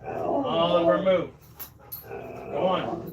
Oliver, move. Go on.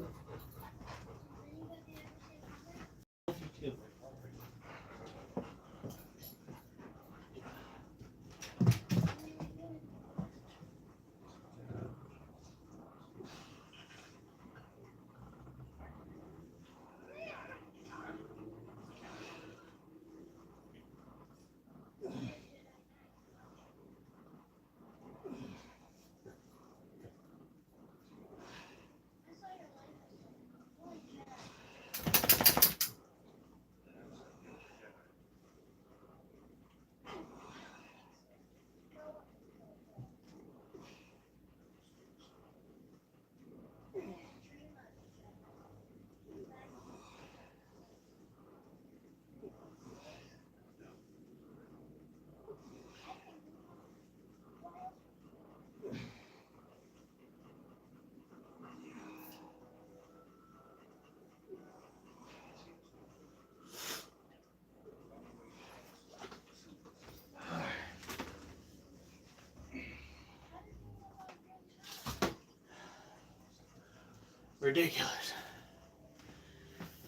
Ridiculous.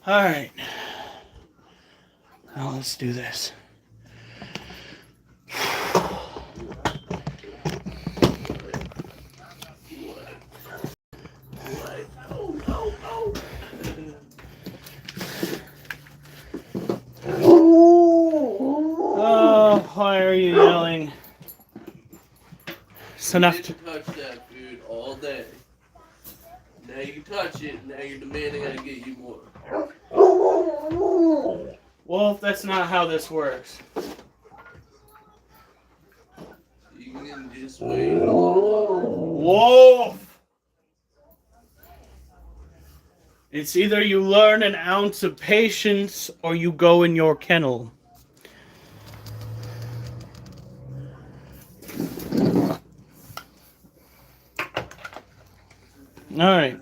All right. Now let's do this. Oh, why are you yelling? It's enough to touch that food all day. Now you can touch it, now you're demanding I get you more. Wolf, that's not how this works. You can just wait a little while. Wolf! It's either you learn an ounce of patience or you go in your kennel. All right.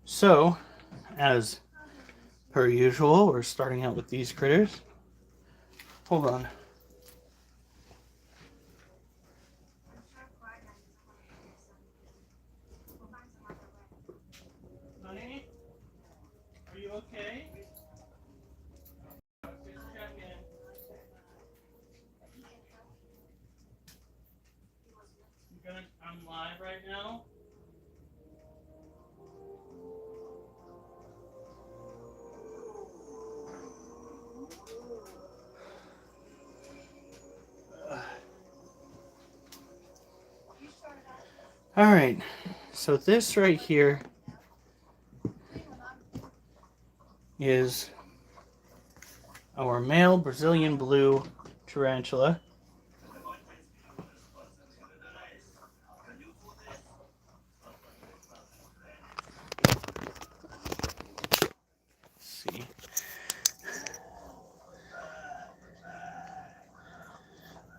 So, as per usual, we're starting out with these critters. Hold on. Honey, are you okay? Just check in. I'm live right now. All right, so this right here is our male Brazilian blue tarantula. Let's see.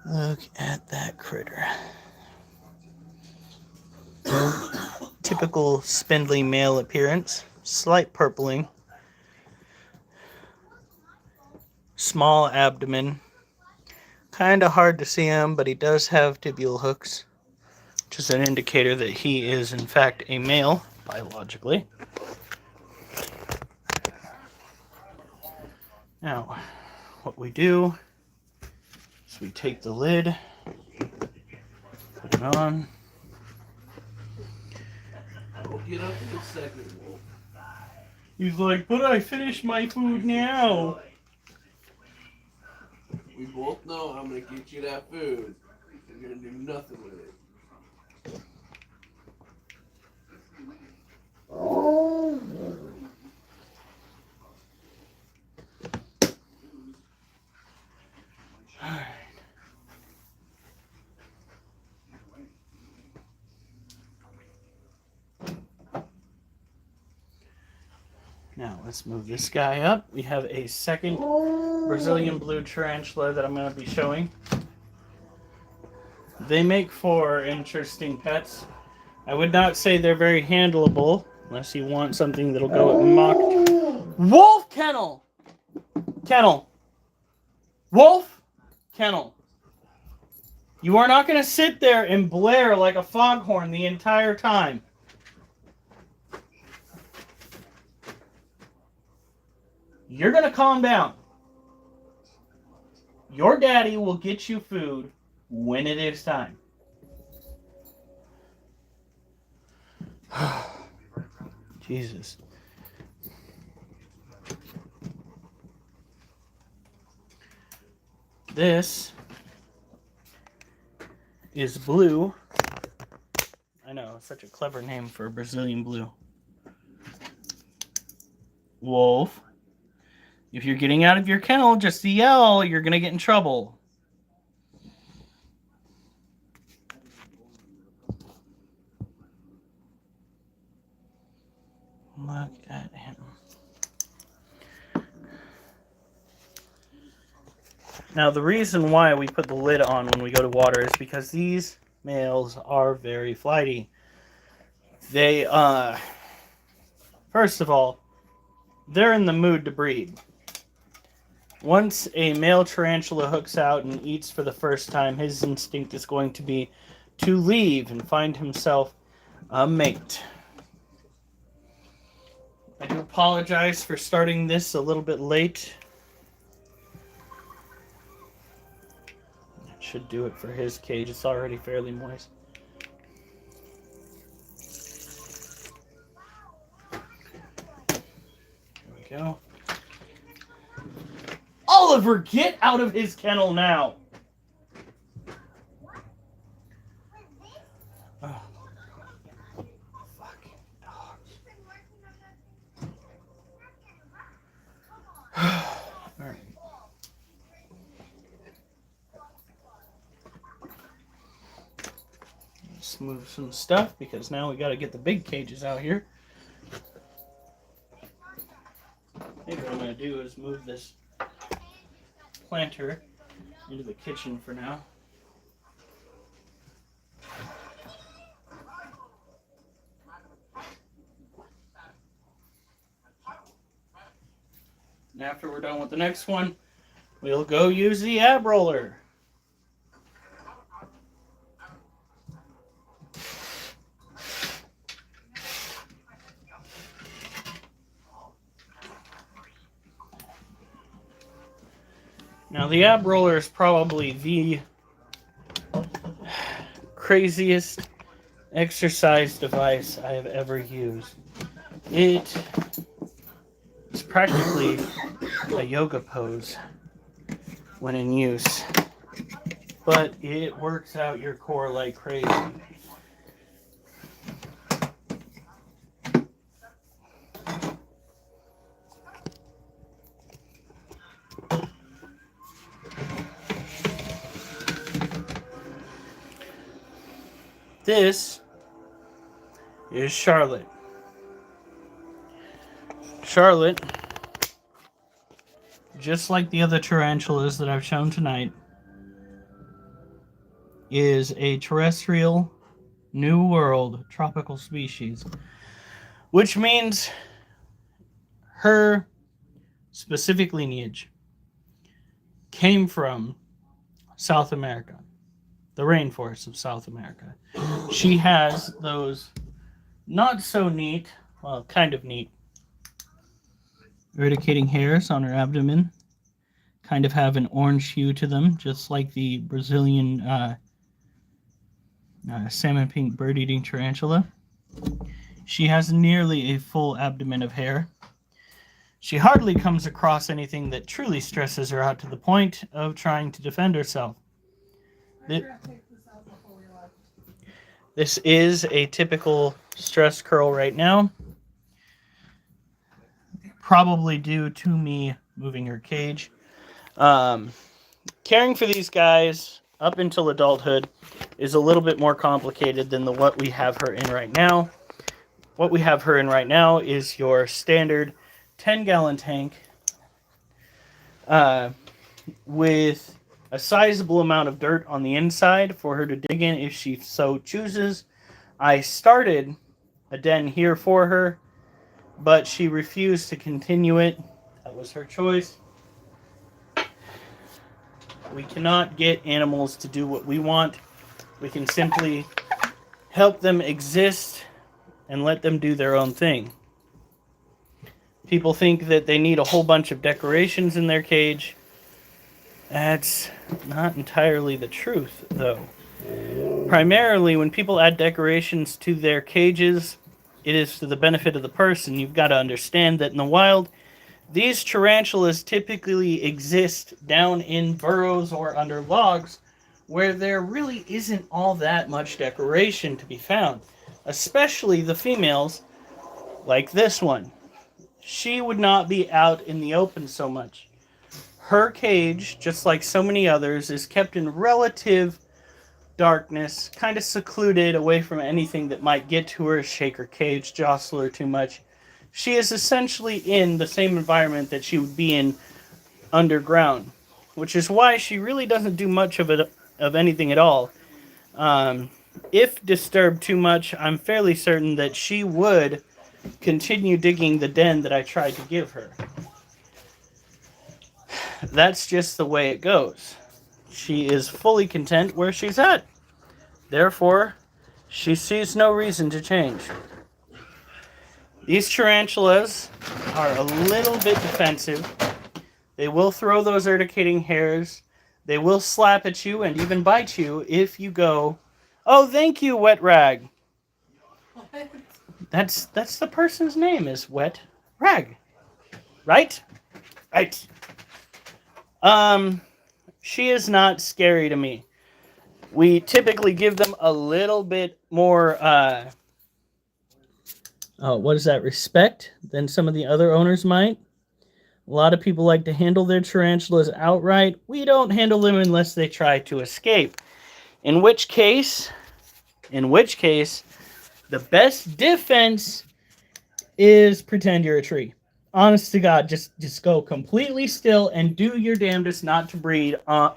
Look at that critter. Typical spindly male appearance, slight purpling, small abdomen, kind of hard to see him, but he does have tibule hooks, which is an indicator that he is in fact a male biologically. Now, what we do is we take the lid, put it on. Get up in a second, Wolf. He's like, but I finished my food now. We both know I'm gonna get you that food. And you're gonna do nothing with it. Alright. Now let's move this guy up. We have a second Brazilian blue tarantula that I'm going to be showing. They make for interesting pets. I would not say they're very handleable unless you want something that'll go at mock. Wolf kennel! Kennel. Wolf. Kennel. You are not going to sit there and blare like a foghorn the entire time. You're going to calm down. Your daddy will get you food when it is time. Jesus. This is Blue. I know, such a clever name for a Brazilian Blue. Wolf. If you're getting out of your kennel, just yell, you're going to get in trouble. Look at him. Now, the reason why we put the lid on when we go to water is because these males are very flighty. They, first of all, they're in the mood to breed. Once a male tarantula hooks out and eats for the first time, his instinct is going to be to leave and find himself a mate. I do apologize for starting this a little bit late. That should do it for his cage. It's already fairly moist. There we go. Oliver, get out of his kennel now! Oh. Fucking dogs. Alright. Let's move some stuff because now we gotta get the big cages out here. I think what I'm gonna do is move this planter into the kitchen for now. And after we're done with the next one, we'll go use the ab roller. Now, the ab roller is probably the craziest exercise device I have ever used. It is practically a yoga pose when in use, but it works out your core like crazy. This is Charlotte. Charlotte, just like the other tarantulas that I've shown tonight, is a terrestrial, New World tropical species, which means her specific lineage came from South America, the rainforests of South America. She has those not so neat, well, kind of neat, irradiating hairs on her abdomen. Kind of have an orange hue to them, just like the Brazilian salmon pink bird-eating tarantula. She has nearly a full abdomen of hair. She hardly comes across anything that truly stresses her out to the point of trying to defend herself. This is a typical stress curl right now. Probably due to me moving her cage. Caring for these guys up until adulthood is a little bit more complicated than what we have her in right now. What we have her in right now is your standard 10-gallon tank with a sizable amount of dirt on the inside for her to dig in if she so chooses. I started a den here for her, but she refused to continue it. That was her choice. We cannot get animals to do what we want. We can simply help them exist and let them do their own thing. People think that they need a whole bunch of decorations in their cage. That's not entirely the truth, though. Primarily, when people add decorations to their cages, it is to the benefit of the person. You've got to understand that in the wild, these tarantulas typically exist down in burrows or under logs where there really isn't all that much decoration to be found, especially the females like this one. She would not be out in the open so much. Her cage, just like so many others, is kept in relative darkness, kind of secluded away from anything that might get to her, shake her cage, jostle her too much. She is essentially in the same environment that she would be in underground, which is why she really doesn't do much of anything at all. Um, if disturbed too much, I'm fairly certain that she would continue digging the den that I tried to give her. That's just the way it goes. She is fully content where she's at. Therefore, she sees no reason to change. These tarantulas are a little bit defensive. They will throw those urticating hairs. They will slap at you and even bite you if you go, "Oh, thank you, Wet Rag." What? That's the person's name is Wet Rag. Right? Right. She is not scary to me. We typically give them a little bit more what is that, respect than some of the other owners might. A lot of people like to handle their tarantulas outright. We don't handle them unless they try to escape. In which case, the best defense is pretend you're a tree. Honest to God, just go completely still and do your damnedest not to breathe on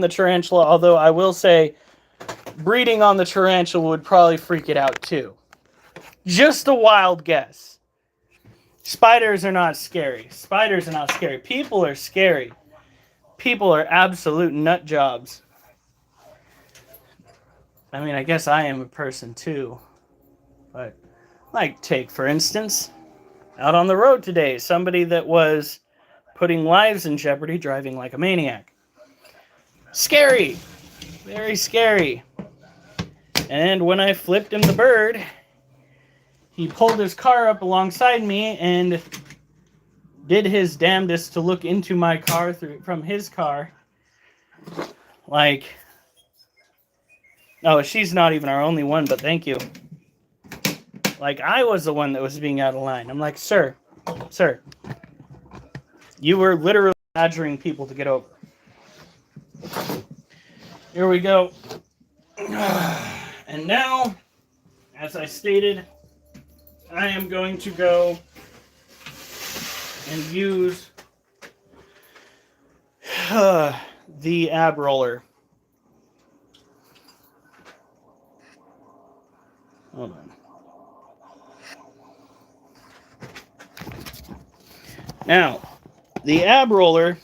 the tarantula. Although I will say, breeding on the tarantula would probably freak it out too. Just a wild guess. Spiders are not scary. Spiders are not scary. People are scary. People are absolute nut jobs. I mean, I guess I am a person too. But, like, take for instance, out on the road today, somebody that was putting lives in jeopardy driving like a maniac. Scary. Very scary. And when I flipped him the bird, he pulled his car up alongside me and did his damnedest to look into my car from his car. Like, oh, she's not even our only one, but thank you. Like, I was the one that was being out of line. I'm like, sir, you were literally badgering people to get over. Here we go. And now, as I stated, I am going to go and use the ab roller. Hold on. Now, the ab roller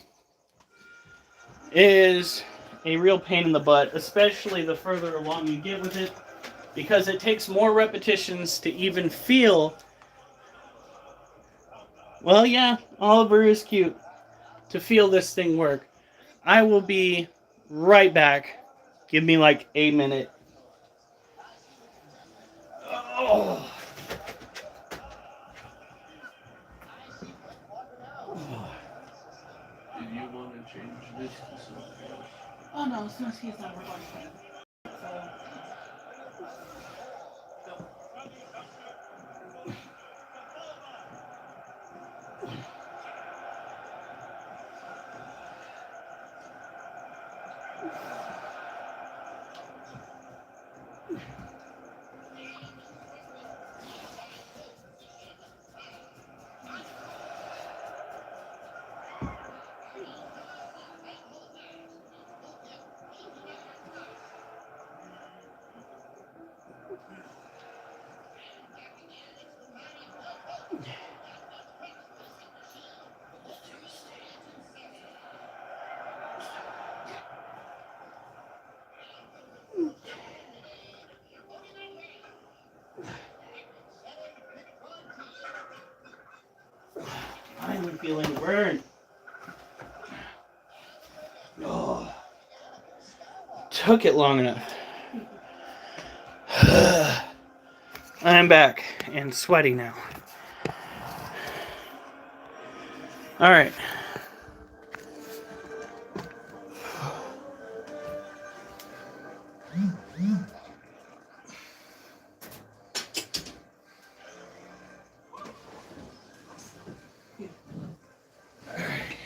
is a real pain in the butt, especially the further along you get with it, because it takes more repetitions to even feel. Well, yeah, Oliver is cute. To feel this thing work. I will be right back. Give me like a minute. Oh. Did you want to change this to something else? Oh no, as soon as he's done, we're going to change. So, I'm feeling burned. Oh, took it long enough. I'm back and sweaty now. All right.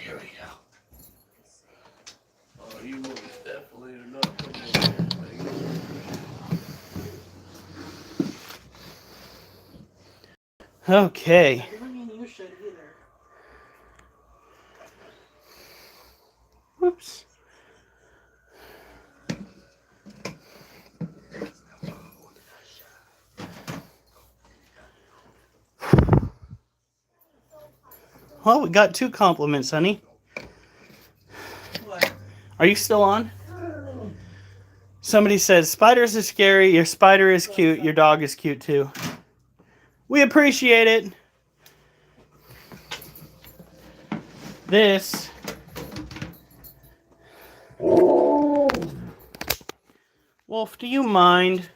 Here we go. Oh, you most definitely are not coming over here and making Okay. Doesn't mean you should either. Whoops. Well, we got 2 compliments, honey. What? Are you still on? Somebody says, spiders are scary, your spider is cute, your dog is cute too. We appreciate it. This Wolf, do you mind?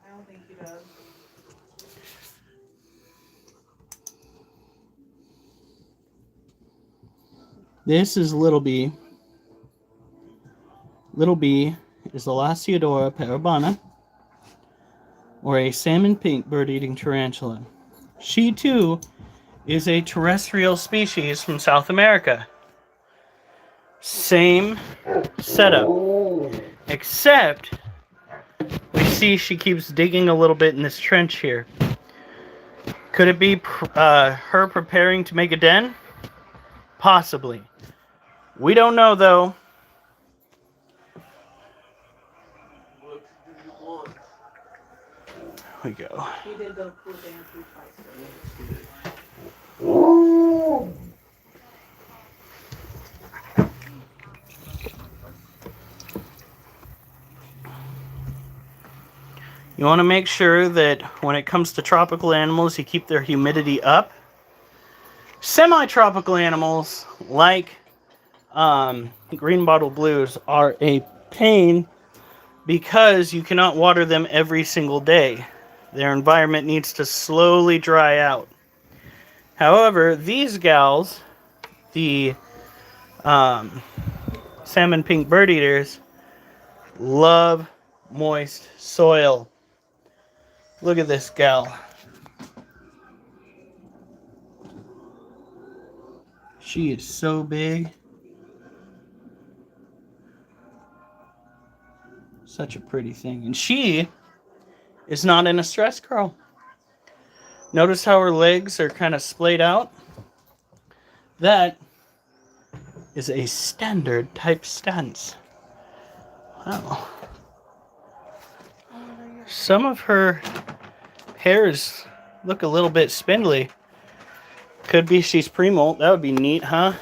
I don't think he does. This is Little B. Little B is the Lasiodora parabana, or a salmon pink bird-eating tarantula. She too is a terrestrial species from South America. Same setup, except we see she keeps digging a little bit in this trench here. Could it be her preparing to make a den? Possibly. We don't know though. what do you want? Here we go. He did go cool dancing twice for me. That's good. You want to make sure that when it comes to tropical animals, you keep their humidity up. Semi-tropical animals, like green bottle blues, are a pain because you cannot water them every single day. Their environment needs to slowly dry out. However, these gals, the salmon pink bird eaters, love moist soil. Look at this gal. She is so big. Such a pretty thing. And she is not in a stress curl. Notice how her legs are kind of splayed out? That is a standard type stance. Wow. Some of her hairs look a little bit spindly. Could be she's pre-molt. That would be neat, huh?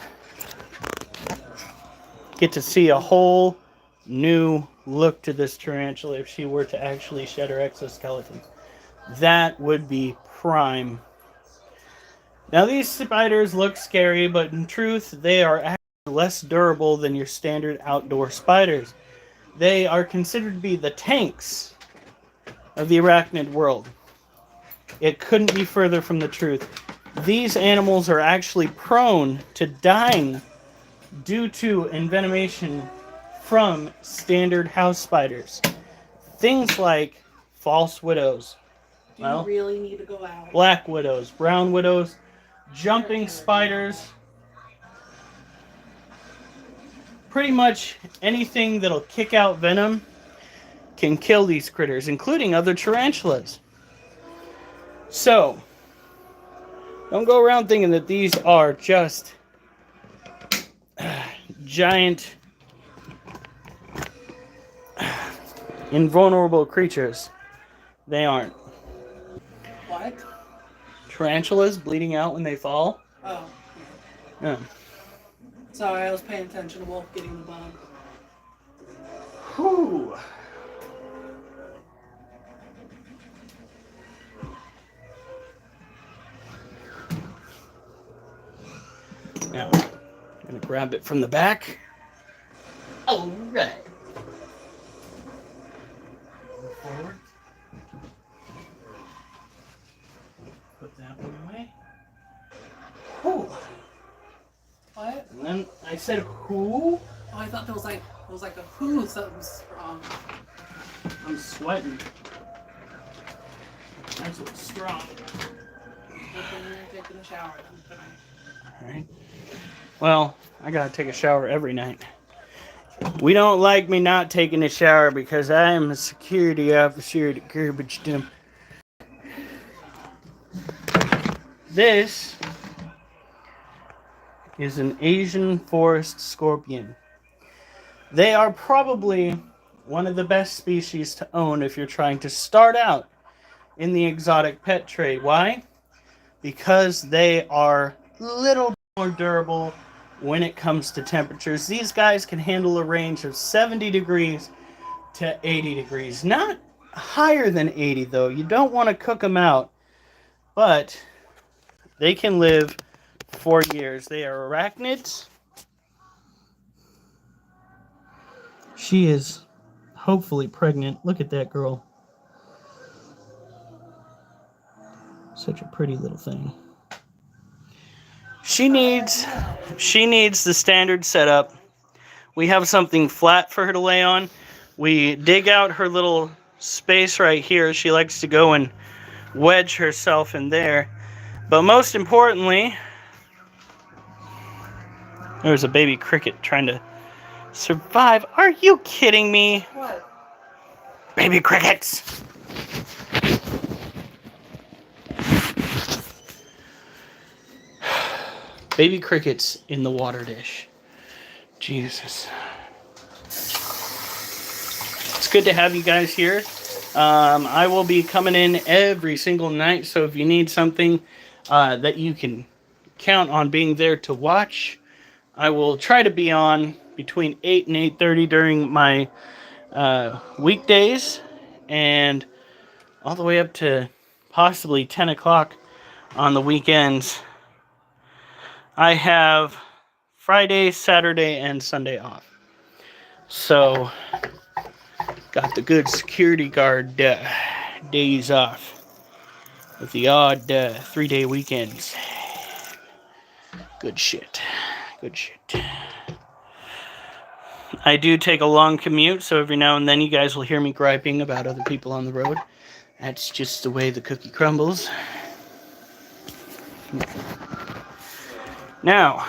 Get to see a whole new look to this tarantula if she were to actually shed her exoskeleton. That would be prime. Now these spiders look scary, but in truth, they are actually less durable than your standard outdoor spiders. They are considered to be the tanks of the arachnid world. It couldn't be further from the truth. These animals are actually prone to dying due to envenomation from standard house spiders. Things like false widows, Do you really need to go out? black widows, brown widows, jumping spiders. Pretty much anything that'll kick out venom can kill these critters, including other tarantulas. So, don't go around thinking that these are just giant, invulnerable creatures. They aren't. What? Tarantulas bleeding out when they fall? Oh. Yeah. Sorry, I was paying attention to Wolf getting the bug. Whew. Now, I'm going to grab it from the back. All right. Move forward. Put that one away. Whew. What? And then I said, who? Oh, I thought there was like a who something strong. I'm sweating. That's what's strong. You're taking a shower then. Alright. Well, I gotta take a shower every night. We don't like me not taking a shower because I am a security officer at a garbage dump. This is an Asian forest scorpion. They are probably one of the best species to own if you're trying to start out in the exotic pet trade. Why? Because they are a little more durable when it comes to temperatures. These guys can handle a range of 70 degrees to 80 degrees. Not higher than 80 though. You don't want to cook them out. But they can live for years. They are arachnids. She is hopefully pregnant. Look at that girl. Such a pretty little thing. She needs the standard setup. We have something flat for her to lay on. We dig out her little space right here. She likes to go and wedge herself in there. But most importantly, there's a baby cricket trying to survive. Are you kidding me? What? Baby crickets! Baby crickets in the water dish. Jesus. It's good to have you guys here. I will be coming in every single night, so if you need something that you can count on being there to watch, I will try to be on between 8 and 8:30 during my weekdays, and all the way up to possibly 10 o'clock on the weekends. I have Friday, Saturday, and Sunday off. So, got the good security guard days off with the odd 3-day weekends. Good shit. Good shit. I do take a long commute, so every now and then you guys will hear me griping about other people on the road. That's just the way the cookie crumbles. Now,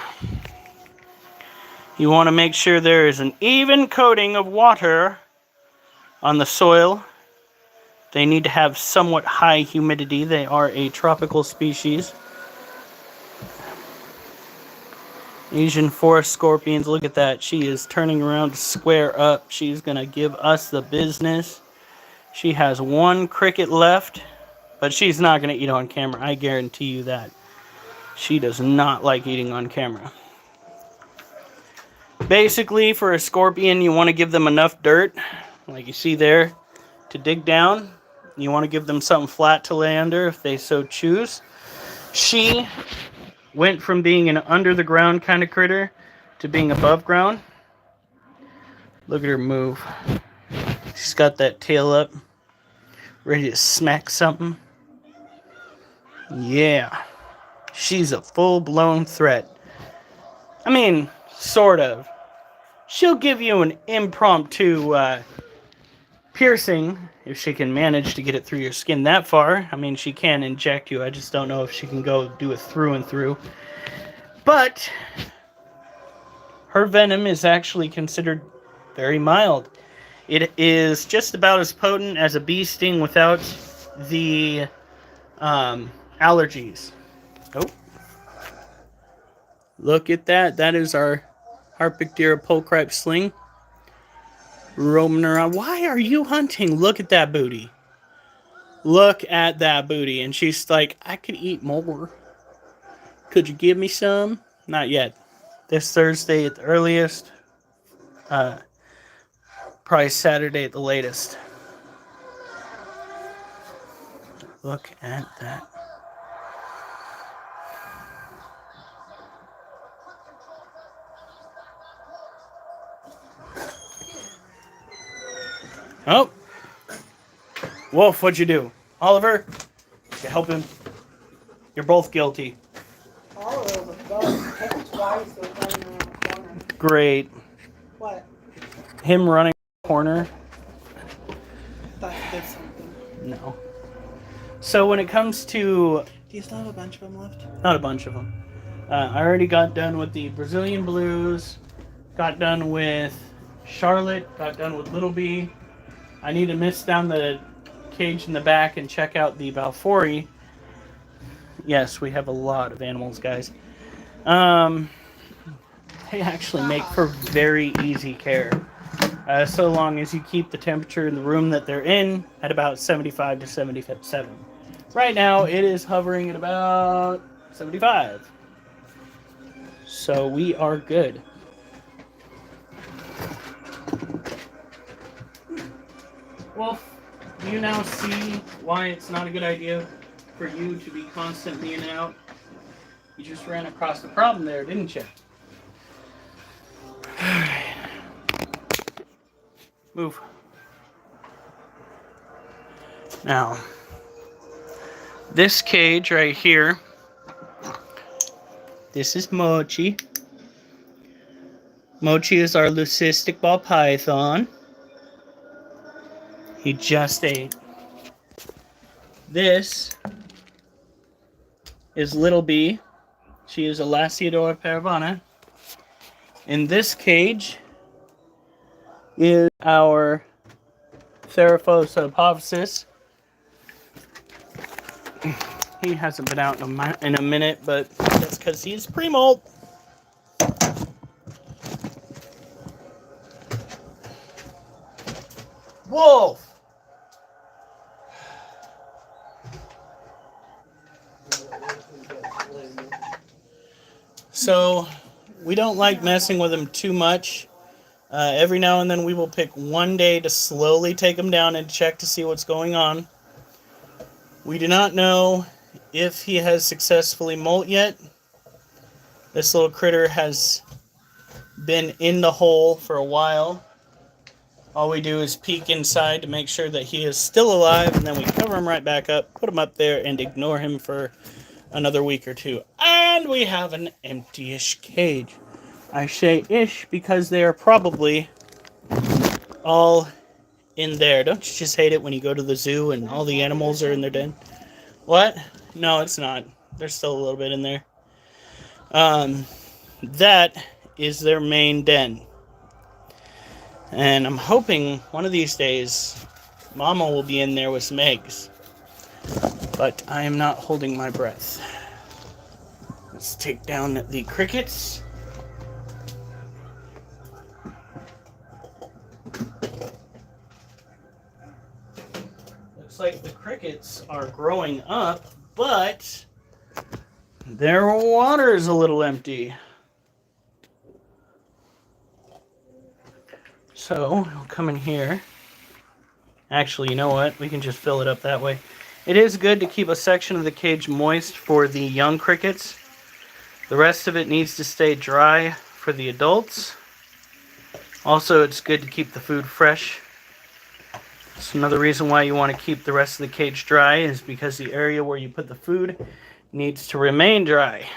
you want to make sure there is an even coating of water on the soil. They need to have somewhat high humidity. They are a tropical species. Asian forest scorpions, look at that. She is turning around to square up. She's going to give us the business. She has one cricket left, but she's not going to eat on camera. I guarantee you that. She does not like eating on camera. Basically, for a scorpion, you want to give them enough dirt, like you see there, to dig down. You want to give them something flat to lay under if they so choose. She went from being an under-the-ground kind of critter to being above ground. Look at her move. She's got that tail up, ready to smack something. Yeah. She's a full-blown threat. I mean, sort of. She'll give you an impromptu piercing if she can manage to get it through your skin that far. I mean, she can inject you. I just don't know if she can go do it through and through. But her venom is actually considered very mild. It is just about as potent as a bee sting without the allergies. Oh. Look at that. That is our Harpictira pulchripe sling. Roaming around. Why are you hunting? Look at that booty. Look at that booty. And she's like, I could eat more. Could you give me some? Not yet. This Thursday at the earliest. Probably Saturday at the latest. Look at that. Oh, Wolf, what'd you do? Oliver, you help him. You're both guilty. All of them. Well, I think twice they were running around the corner. Great. What? Him running the corner? Thought you did something. No. So when it comes to... Do you still have a bunch of them left? Not a bunch of them. I already got done with the Brazilian Blues. Got done with Charlotte. Got done with Little B. I need to mist down the cage in the back and check out the Balfouri. Yes, we have a lot of animals, guys. They actually make for very easy care. So long as you keep the temperature in the room that they're in at about 75 to 77. Right now, it is hovering at about 75. So we are good. Wolf, do you now see why it's not a good idea for you to be constantly in and out? You just ran across the problem there, didn't you? Move. Now, this cage right here, this is Mochi. Mochi is our leucistic ball python. He just ate. This is Little B. She is a Lasiodora parvana. In this cage is our Theraphosa apophysis. He hasn't been out in a minute, but that's because he's pre-molt. Wolf! So, we don't like messing with him too much. Every now and then we will pick one day to slowly take him down and check to see what's going on. We do not know if he has successfully molt yet. This little critter has been in the hole for a while. All we do is peek inside to make sure that he is still alive, and then we cover him right back up, put him up there, and ignore him for another week or two. And we have an empty-ish cage. I say ish because they are probably all in there. Don't you just hate it when you go to the zoo and all the animals are in their den? What? No, it's not. There's still a little bit in there. That is their main den. And I'm hoping one of these days Mama will be in there with some eggs. But I am not holding my breath. Let's take down the crickets. Looks like the crickets are growing up, but their water is a little empty. So, I'll come in here. Actually, you know what? We can just fill it up that way. It is good to keep a section of the cage moist for the young crickets. The rest of it needs to stay dry for the adults. Also, it's good to keep the food fresh. So another reason why you want to keep the rest of the cage dry is because the area where you put the food needs to remain dry.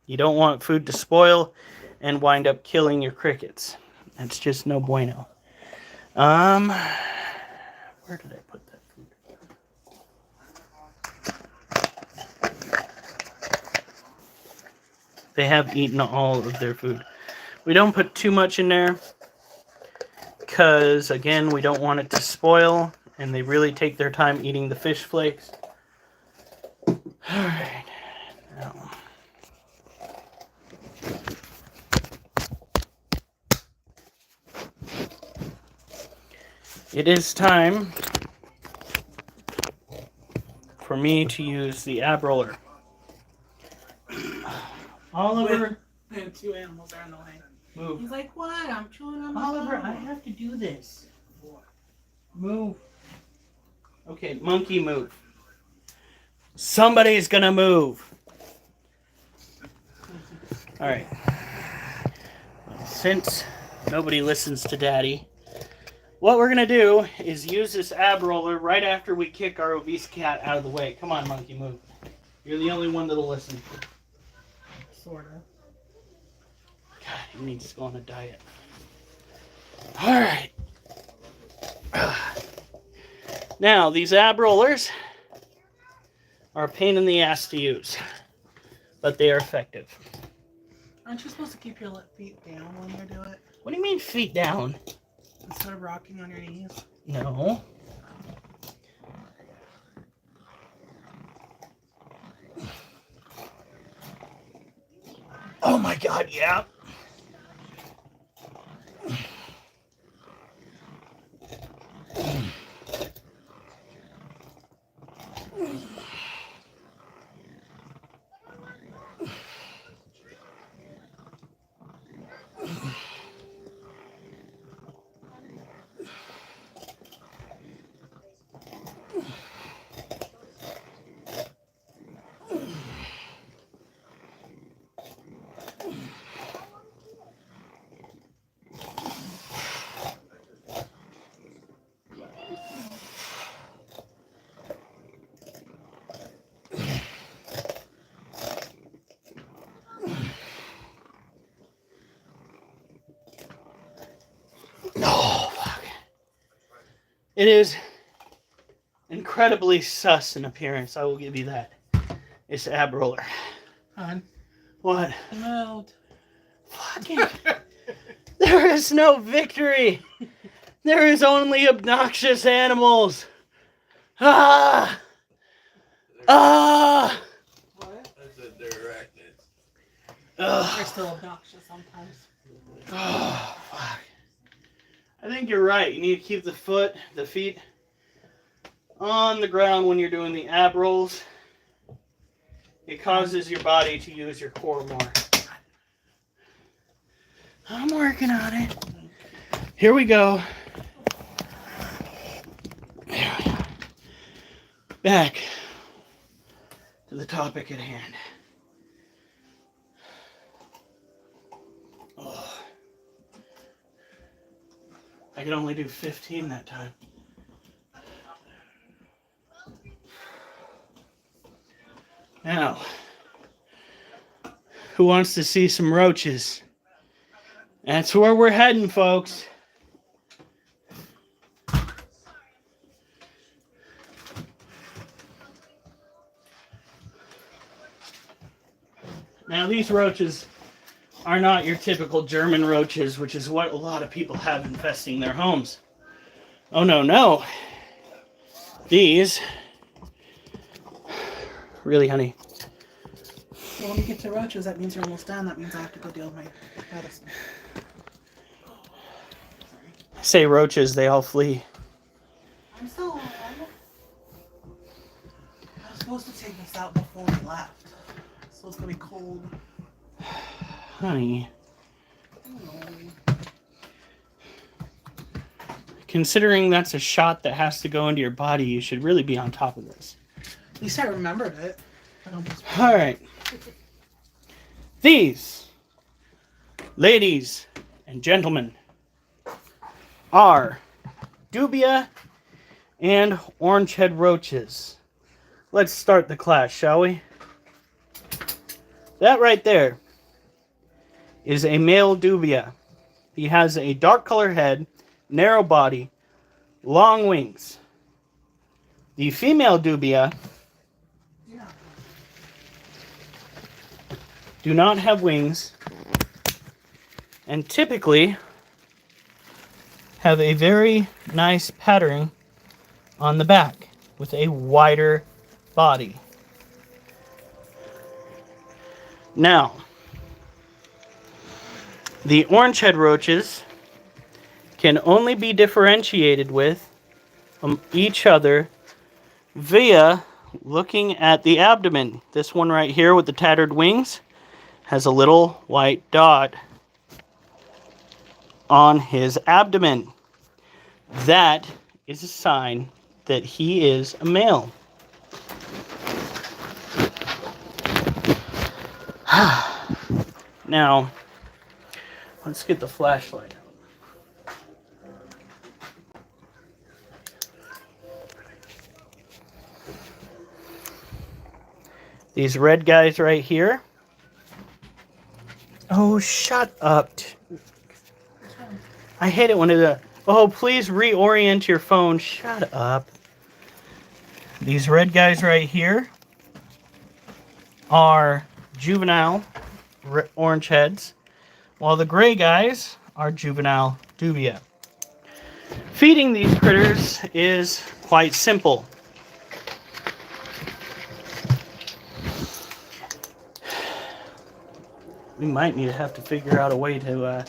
You don't want food to spoil and wind up killing your crickets. That's just no bueno. Where did I put that food? They have eaten all of their food. We don't put too much in there because, again, we don't want it to spoil, and they really take their time eating the fish flakes. All right. Now, it is time for me to use the ab roller. Oliver, Two animals are in the way. move. He's like, what? I'm chewing on my Oliver, bone. I have to do this. Move. Okay, monkey, move. Somebody's gonna move. All right. Since nobody listens to Daddy, what we're going to do is use this ab roller right after we kick our obese cat out of the way. Come on, monkey, move. You're the only one that'll listen. Sort of. God, he needs to go on a diet. All right. Now, these ab rollers are a pain in the ass to use, but they are effective. Aren't you supposed to keep your feet down when you do it? What do you mean feet down? Instead of rocking on your knees? No. Oh my God, yeah. Oh, fuck. It is incredibly sus in appearance, I will give you that. It's ab roller. Hon. What? Moved. Fucking. There is no victory. There is only obnoxious animals. Ah! Ah! What? I said they're arachnids. They're still obnoxious sometimes. Oh, fuck. I think you're right. You need to keep the feet on the ground when you're doing the ab rolls. It causes your body to use your core more. I'm working on it. Here we go. There we go. Back to the topic at hand. Oh. I could only do 15 that time. Now, who wants to see some roaches? That's where we're heading, folks. Now, these roaches are not your typical German roaches, which is what a lot of people have infesting their homes. Oh, no, no. These... Really, honey? Well, when you get to roaches, that means you're almost done. That means I have to go deal with my medicine. Say roaches, they all flee. I'm still on. I was supposed to take this out before we left. So it's going to be cold. Honey. Oh. Considering that's a shot that has to go into your body, you should really be on top of this. At least I remembered it. All right. These, ladies and gentlemen, are dubia and orange head roaches. Let's start the class, shall we? That right there is a male dubia. He has a dark color head, narrow body, long wings. The female dubia do not have wings and typically have a very nice pattern on the back with a wider body. Now, the orange head roaches can only be differentiated with each other via looking at the abdomen. This one right here with the tattered wings has a little white dot on his abdomen. That is a sign that he is a male. Now, let's get the flashlight out. These red guys right here. Oh, shut up. I hate it when it... Oh, please reorient your phone. Shut up. These red guys right here are juvenile orange heads, while the gray guys are juvenile dubia. Feeding these critters is quite simple. We might need to have to figure out a way to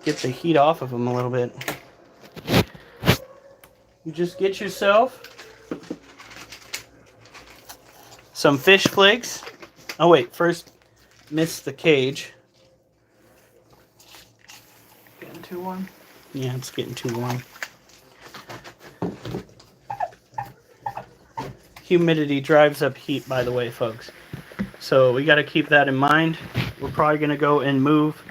get the heat off of them a little bit. You just get yourself some fish flakes. Oh wait, first miss the cage. Getting too warm. Yeah, it's getting too warm. Humidity drives up heat, by the way, folks. So we got to keep that in mind. We're probably going to go and move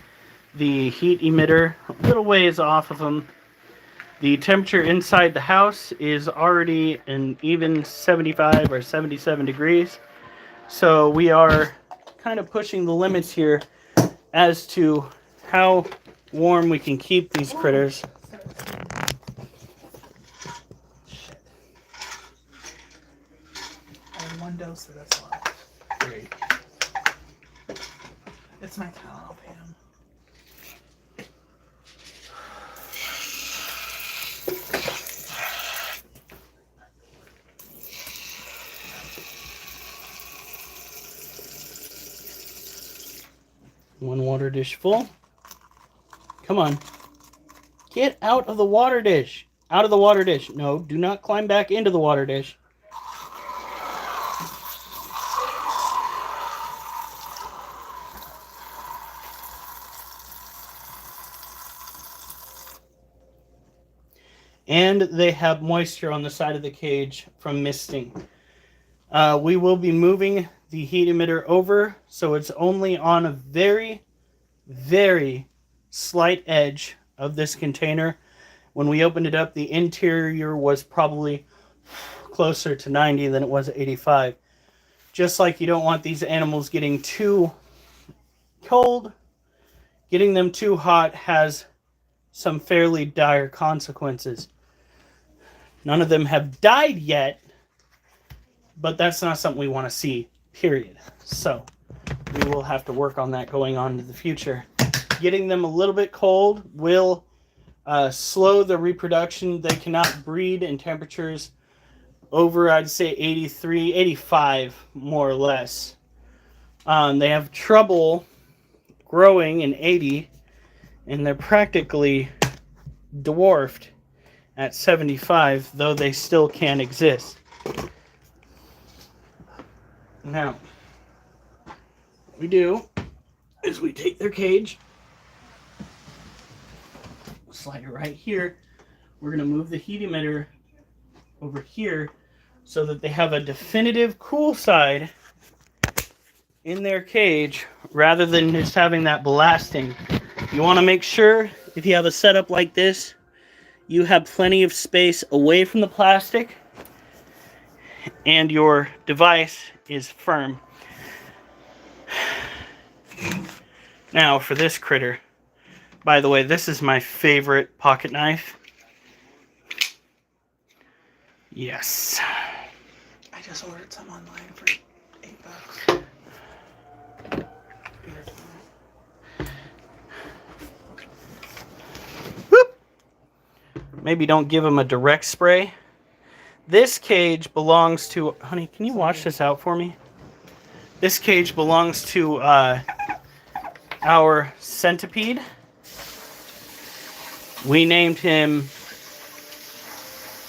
the heat emitter a little ways off of them. The temperature inside the house is already an even 75 or 77 degrees. So we are kind of pushing the limits here as to how warm we can keep these critters. Shit. I have one dose of this left. Great. It's my talent, I'll pay him. One water dish full. Come on. Get out of the water dish. Out of the water dish. No, do not climb back into the water dish. And they have moisture on the side of the cage from misting. We will be moving the heat emitter over, so it's only on a very, very slight edge of this container. When we opened it up, the interior was probably closer to 90 than it was 85. Just like you don't want these animals getting too cold, getting them too hot has some fairly dire consequences. None of them have died yet, but that's not something we want to see, period. So we will have to work on that going on into the future. Getting them a little bit cold will slow the reproduction. They cannot breed in temperatures over, I'd say, 83, 85, more or less. They have trouble growing in 80, and they're practically dwarfed at 75, though they still can exist. Now, what we do is we take their cage, slide it right here. We're going to move the heat emitter over here so that they have a definitive cool side in their cage rather than just having that blasting. You want to make sure, if you have a setup like this, you have plenty of space away from the plastic and your device is firm. Now for this critter, by the way, this is my favorite pocket knife. Yes. I just ordered some online for $8. Whoop. Maybe don't give him a direct spray. This cage belongs to... Honey, can you wash this out for me? This cage belongs to our centipede. We named him...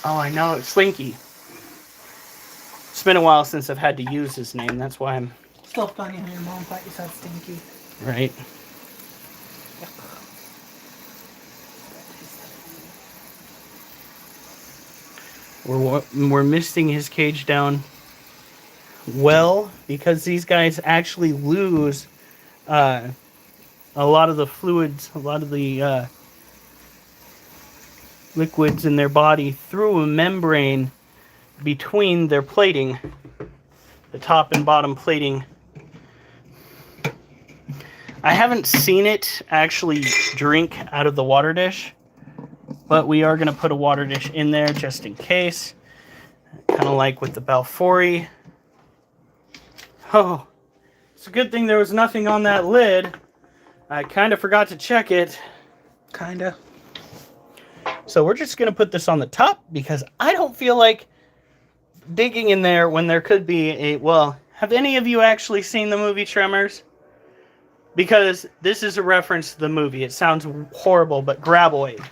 Oh, I know, it's Slinky. It's been a while since I've had to use his name. That's why I'm... Still funny how your mom thought you said stinky. Right. We're misting his cage down well because these guys actually lose a lot of the fluids, a lot of the liquids in their body through a membrane between their plating. the top and bottom plating. I haven't seen it actually drink out of the water dish, but we are going to put a water dish in there just in case. Kind of like with the Balfouri. Oh, it's a good thing there was nothing on that lid. I kind of forgot to check it. Kinda. So we're just going to put this on the top because I don't feel like digging in there when there could be a... Well, have any of you actually seen the movie Tremors? Because this is a reference to the movie. It sounds horrible, but graboid.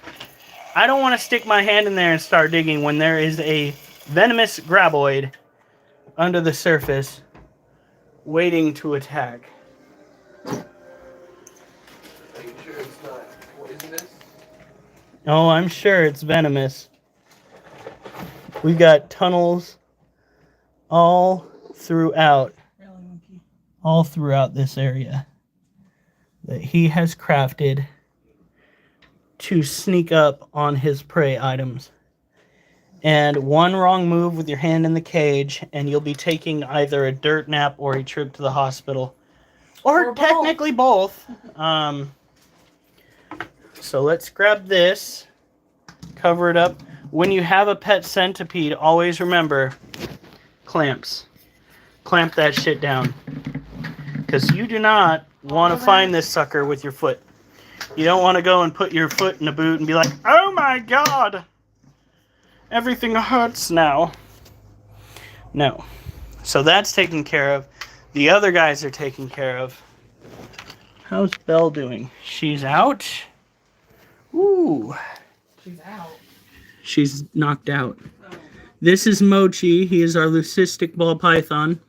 I don't want to stick my hand in there and start digging when there is a venomous graboid under the surface waiting to attack. Are you sure it's not poisonous? Oh, I'm sure it's venomous. We've got tunnels all throughout this area that he has crafted to sneak up on his prey items. And one wrong move with your hand in the cage and you'll be taking either a dirt nap or a trip to the hospital. Or technically both. So let's grab this, cover it up. When you have a pet centipede, always remember clamps. Clamp that shit down. Because you do not want to find this sucker with your foot. You don't want to go and put your foot in a boot and be like, oh my god, everything hurts now. No. So that's taken care of. The other guys are taken care of. How's Belle doing? She's out? Ooh. She's out. She's knocked out. This is Mochi. He is our leucistic ball python.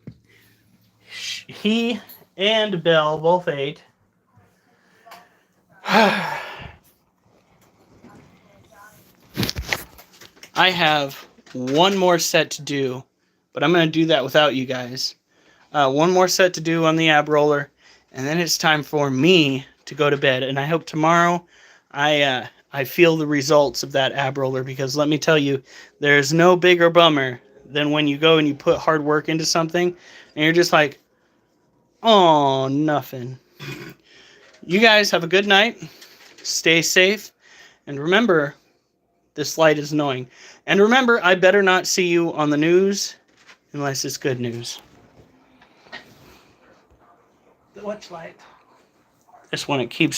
He and Belle both ate. I have one more set to do, but I'm going to do that without you guys. One more set to do on the ab roller, and then it's time for me to go to bed. And I hope tomorrow I feel the results of that ab roller, because let me tell you, there's no bigger bummer than when you go and you put hard work into something, and you're just like, oh, nothing. You guys have a good night. Stay safe. And remember, this light is annoying. And remember, I better not see you on the news unless it's good news. Which light? This one, it keeps